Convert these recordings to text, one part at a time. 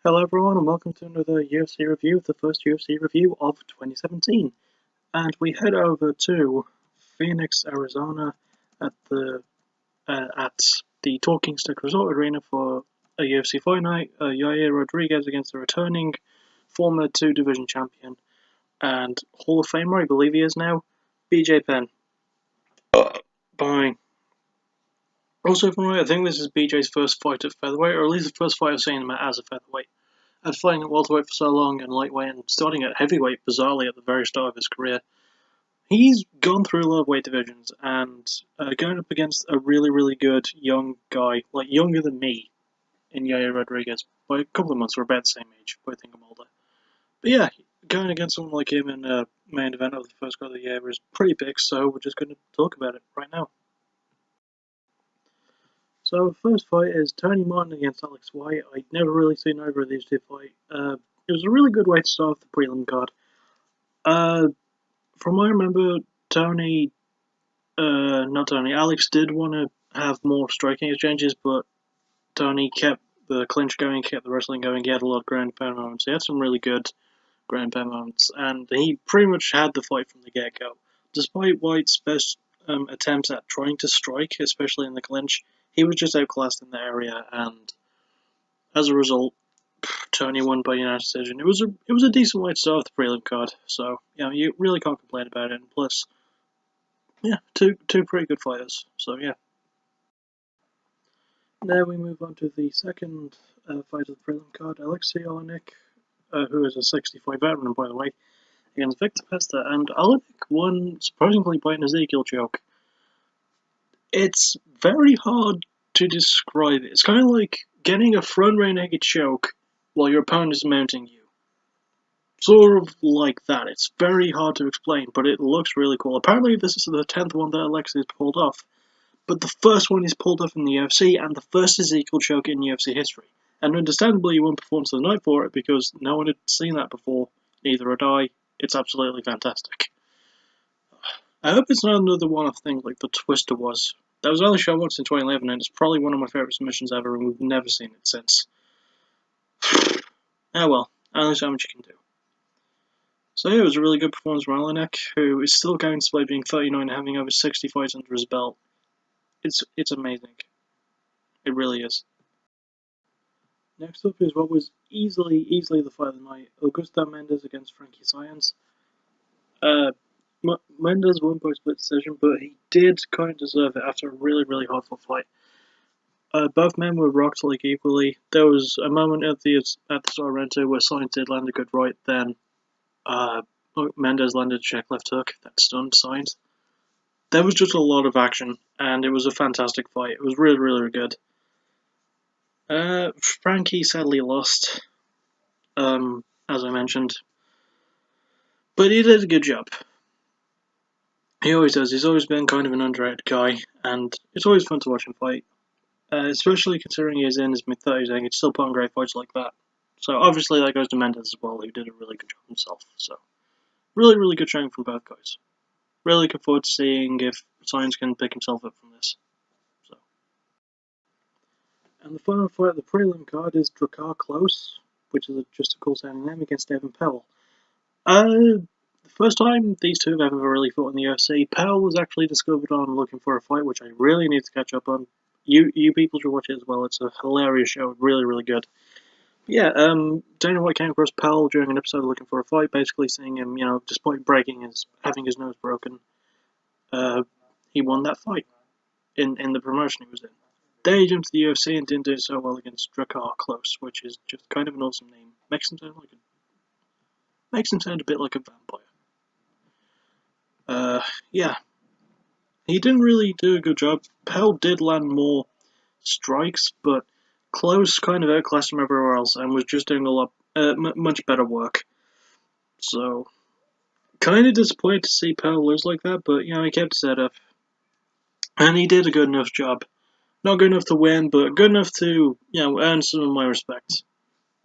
Hello everyone and welcome to another UFC review, the first UFC review of 2017. And we head over to Phoenix, Arizona at the Talking Stick Resort Arena for a UFC Fight Night. Yair Rodriguez against the returning former 2 division champion and Hall of Famer, I believe he is now, BJ Penn. Bye. Also, if I'm right, I think this is BJ's first fight at featherweight, or at least the first fight I've seen him as a featherweight. After fighting at welterweight for so long and lightweight and starting at heavyweight bizarrely at the very start of his career, he's gone through a lot of weight divisions and going up against a really, really good young guy, like younger than me, in Yair Rodriguez by a couple of months. We're about the same age, but I think I'm older. But yeah, going against someone like him in a main event of the first card of the year is pretty big, so we're just going to talk about it right now. So the first fight is Tony Martin against Alex White. I'd never really seen either of these two fight. It was a really good way to start off the prelim card. From what I remember, Alex did want to have more striking exchanges, but Tony kept the clinch going, kept the wrestling going. He had a lot of ground pound moments. He had some really good ground pound moments, and he pretty much had the fight from the get-go. Despite White's best attempts at trying to strike, especially in the clinch, he was just outclassed in the area, and as a result, Tony won by unanimous decision. It was a decent way to start off the prelim card, so you really can't complain about it. And plus, two pretty good fighters. So yeah. Now we move on to the second fight of the prelim card. Alexei Olenek, who is a 65 veteran by the way, against Victor Pesta, and Olenek won surprisingly by an Ezekiel choke. It's very hard to describe it. It's kind of like getting a front rear naked choke while your opponent is mounting you. Sort of like that. It's very hard to explain, but it looks really cool. Apparently this is the 10th one that Alexei's pulled off, but the first one he's pulled off in the UFC, and the first Ezekiel choke in UFC history. And understandably, he won Performance of the Night for it, because no one had seen that before, neither had I. It's absolutely fantastic. I hope it's not another one-off thing like the Twister was. That was only shown once in 2011, and it's probably one of my favourite submissions ever, and we've never seen it since. Oh well, only so much you can do. So yeah, it was a really good performance from Olenek, who is still going despite being 39 and having over 60 fights under his belt. It's amazing. It really is. Next up is what was easily the fight of the night: Augusto Mendes against Frankie Saenz. Mendes won by split decision, but he did kind of deserve it after a really hard-fought fight. Both men were rocked like equally. There was a moment at the start of round 2 where Saenz did land a good right, then Mendes landed a check left hook that stunned Saenz. There was just a lot of action, and it was a fantastic fight. It was really good. Frankie sadly lost, as I mentioned, but he did a good job. He always does. He's always been kind of an underrated guy, and it's always fun to watch him fight. Especially considering he is in his mid-30s and he can still put on great fights like that. So obviously that goes to Mendes as well, who did a really good job himself. So really good showing from both guys. Really looking forward to seeing if Saenz can pick himself up from this. So. And the final fight of the prelim card is Drakkar Klose, which is just a cool sounding name, against Devin Powell. The first time these two have ever really fought in the UFC, Powell was actually discovered on Looking for a Fight, which I really need to catch up on. You people should watch it as well. It's a hilarious show, really good. But yeah, Dana White came across Powell during an episode of Looking for a Fight, basically seeing him, despite having his nose broken, he won that fight in the promotion he was in. Then he jumped to the UFC and didn't do so well against Drakkar Klose, which is just kind of an awesome name. Makes him sound a bit like a vampire. Yeah. He didn't really do a good job. Powell did land more strikes, but Klose kind of outclassed him everywhere else and was just doing much better work. So, kind of disappointed to see Powell lose like that, but he kept his head up. And he did a good enough job. Not good enough to win, but good enough to, earn some of my respect.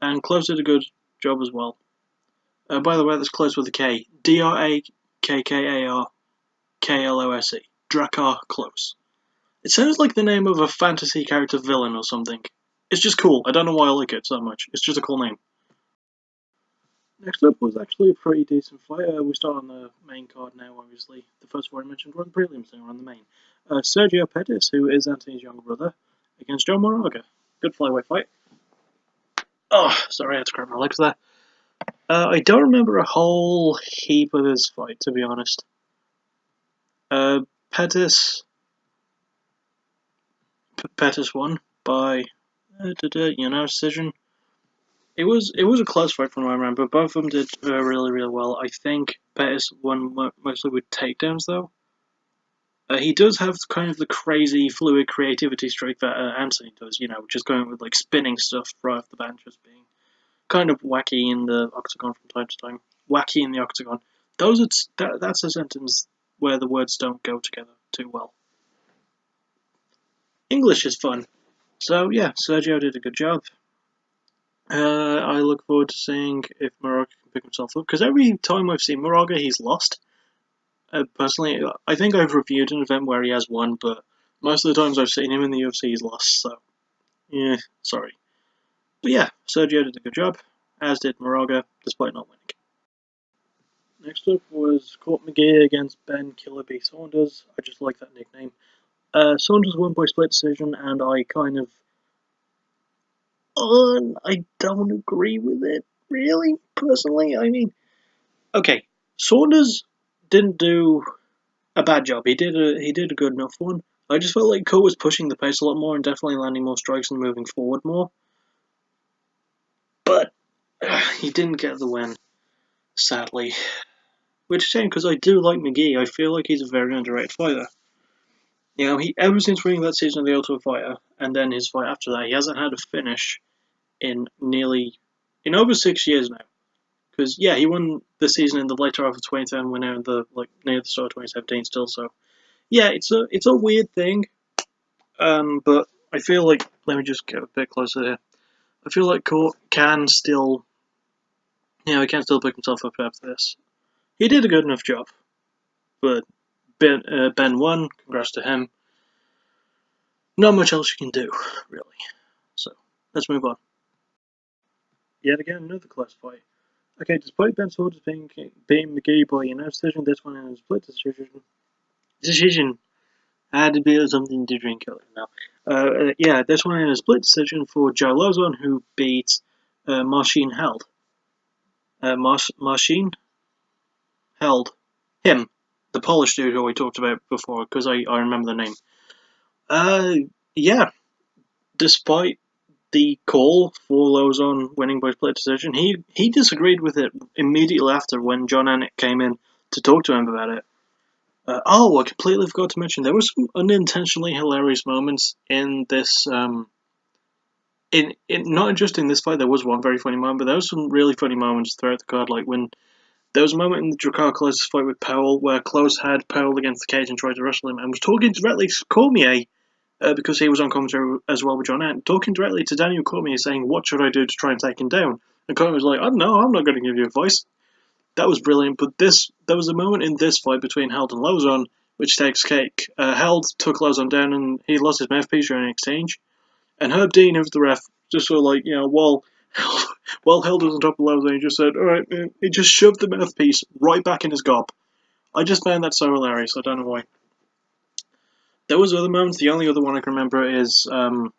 And Klose did a good job as well. By the way, that's Klose with a K. Drakkarklose. Drakkar Klose. It sounds like the name of a fantasy character villain or something. It's just cool. I don't know why I like it so much. It's just a cool name. Next up was actually a pretty decent fight. We start on the main card now, obviously. The first one I mentioned were on the prelims, now we're on the main. Sergio Pettis, who is Anthony's younger brother, against Joe Moraga. Good flyweight fight. Oh, sorry, I had to grab my legs there. I don't remember a whole heap of this fight, to be honest. Pettis won by decision. It was a close fight from what I remember. Both of them did really, really well. I think Pettis won mostly with takedowns, though. He does have kind of the crazy, fluid creativity streak that Anthony does, just going with like spinning stuff right off the bat, just being kind of wacky in the octagon from time to time. Wacky in the octagon. That's a sentence where the words don't go together too well. English is fun. So yeah, Sergio did a good job. I look forward to seeing if Moraga can pick himself up, because every time I've seen Moraga, he's lost. Personally, I think I've reviewed an event where he has won, but most of the times I've seen him in the UFC, he's lost, so yeah, sorry. But yeah, Sergio did a good job, as did Moraga, despite not winning. Next up was Court McGee against Ben Killer B Saunders. I just like that nickname. Saunders won by split decision, and I kind of... I don't agree with it, really, personally. I mean, okay, Saunders didn't do a bad job. He did a good enough one. I just felt like Cole was pushing the pace a lot more and definitely landing more strikes and moving forward more. But he didn't get the win, sadly. Which is a shame, because I do like McGee. I feel like he's a very underrated fighter. Ever since winning that season of the Ultimate Fighter, and then his fight after that, he hasn't had a finish in over 6 years now. Because he won the season in the later half of 2010, went out in the near the start of 2017 still. So it's a weird thing. But I feel like, let me just get a bit closer here. I feel like Court can still, he can still pick himself up after this. He did a good enough job, but Ben won. Congrats to him. Not much else you can do, really. So let's move on. Yet again, another close fight. Okay, despite Ben Saunders being McGee by decision, this one in a split decision. I had to be something to drink now. This one in a split decision for Joe Lauzon, who beat Marcin Held. Marcin Held. Him. The Polish dude who we talked about before, because I remember the name. Despite the call for Lauzon winning by split decision, he disagreed with it immediately after when John Anik came in to talk to him about it. I completely forgot to mention, there were some unintentionally hilarious moments in this, in not just in this fight, there was one very funny moment, but there was some really funny moments throughout the card, like when there was a moment in the Drakkar Klose fight with Powell, where Klose had Powell against the cage and tried to wrestle him, and was talking directly to Cormier, because he was on commentary as well with John Anik, talking directly to Daniel Cormier, saying, "What should I do to try and take him down?" And Cormier was like, "I don't know, I'm not going to give you advice." That was brilliant, but there was a moment in this fight between Held and Lauzon which takes cake. Held took Lauzon down and he lost his mouthpiece during an exchange. And Herb Dean, who was the ref, just sort of while Held was on top of Lauzon, he just said, "Alright," he just shoved the mouthpiece right back in his gob. I just found that so hilarious, I don't know why. There was other moments, the only other one I can remember is Tony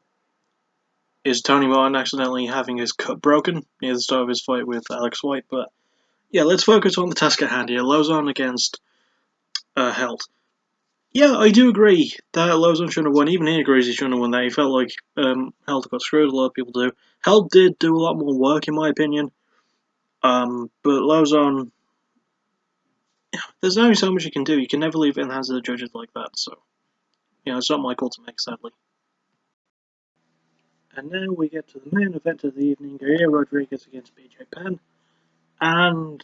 Martin accidentally having his cup broken near the start of his fight with Alex White, but yeah, let's focus on the task at hand here. Lauzon against Held. Yeah, I do agree that Lauzon shouldn't have won. Even he agrees he shouldn't have won that. He felt like Held got screwed. A lot of people do. Held did do a lot more work, in my opinion. But Lauzon, there's only so much you can do. You can never leave it in the hands of the judges like that. So, it's not my call to make, sadly. And now we get to the main event of the evening: Yair Rodriguez against BJ Penn. And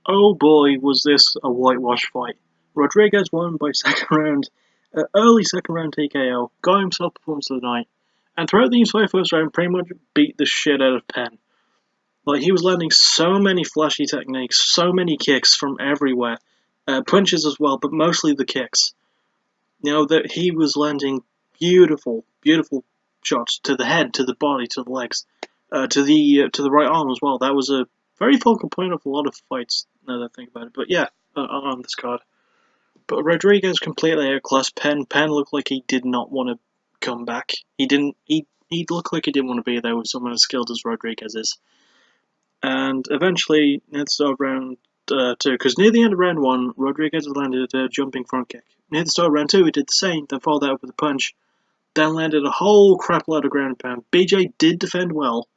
oh boy, was this a whitewash fight. Rodriguez won by early second round TKO, got himself performance of the night, and throughout the entire first round pretty much beat the shit out of Penn. Like, he was landing so many flashy techniques, so many kicks from everywhere, punches as well, but mostly the kicks. That he was landing beautiful, beautiful shots to the head, to the body, to the legs, to the right arm as well. That was a very focal point of a lot of fights. Now that I think about it, but yeah, on this card. But Rodriguez completely outclassed Penn. Penn looked like he did not want to come back. He didn't. He looked like he didn't want to be there with someone as skilled as Rodriguez is. And eventually, near the start of round 2, because near the end of round 1, Rodriguez landed a jumping front kick. Near the start of round 2, he did the same, then followed that up with a punch, then landed a whole crap load of ground and pound. BJ did defend well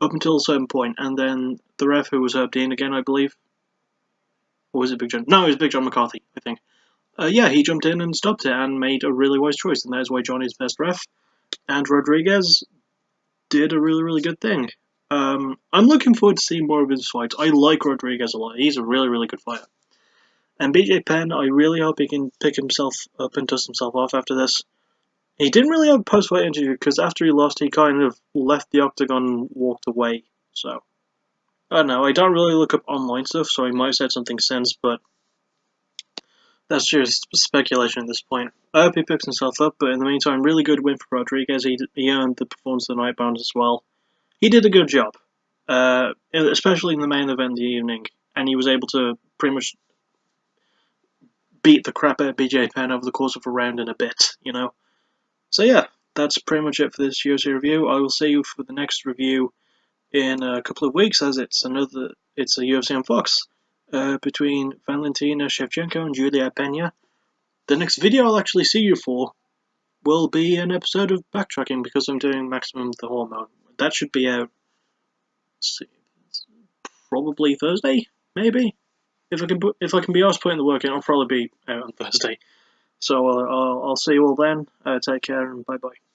up until a certain point, and then the ref, who was Herb Dean again, I believe, or was it Big John? No, it was Big John McCarthy, I think. Yeah, he jumped in and stopped it and made a really wise choice, and that is why Johnny's best ref. And Rodriguez did a really, really good thing. I'm looking forward to seeing more of his fights. I like Rodriguez a lot. He's a really, really good fighter. And BJ Penn, I really hope he can pick himself up and dust himself off after this. He didn't really have a post-fight interview because after he lost, he kind of left the octagon and walked away. So, I don't know. I don't really look up online stuff, so he might have said something since, but that's just speculation at this point. I hope he picks himself up, but in the meantime, really good win for Rodriguez. He earned the Performance of the Night bound as well. He did a good job, especially in the main event of the evening, and he was able to pretty much beat the crap out of BJ Penn over the course of a round and a bit, you know? So yeah, that's pretty much it for this UFC review. I will see you for the next review in a couple of weeks, as it's a UFC on Fox, between Valentina Shevchenko and Julia Pena. The next video I'll actually see you for will be an episode of Backtracking, because I'm doing Maximum the Hormone. That should be out, probably Thursday, maybe. If I can be asked putting the work in, I'll probably be out on Thursday. So I'll see you all then. Take care and bye bye.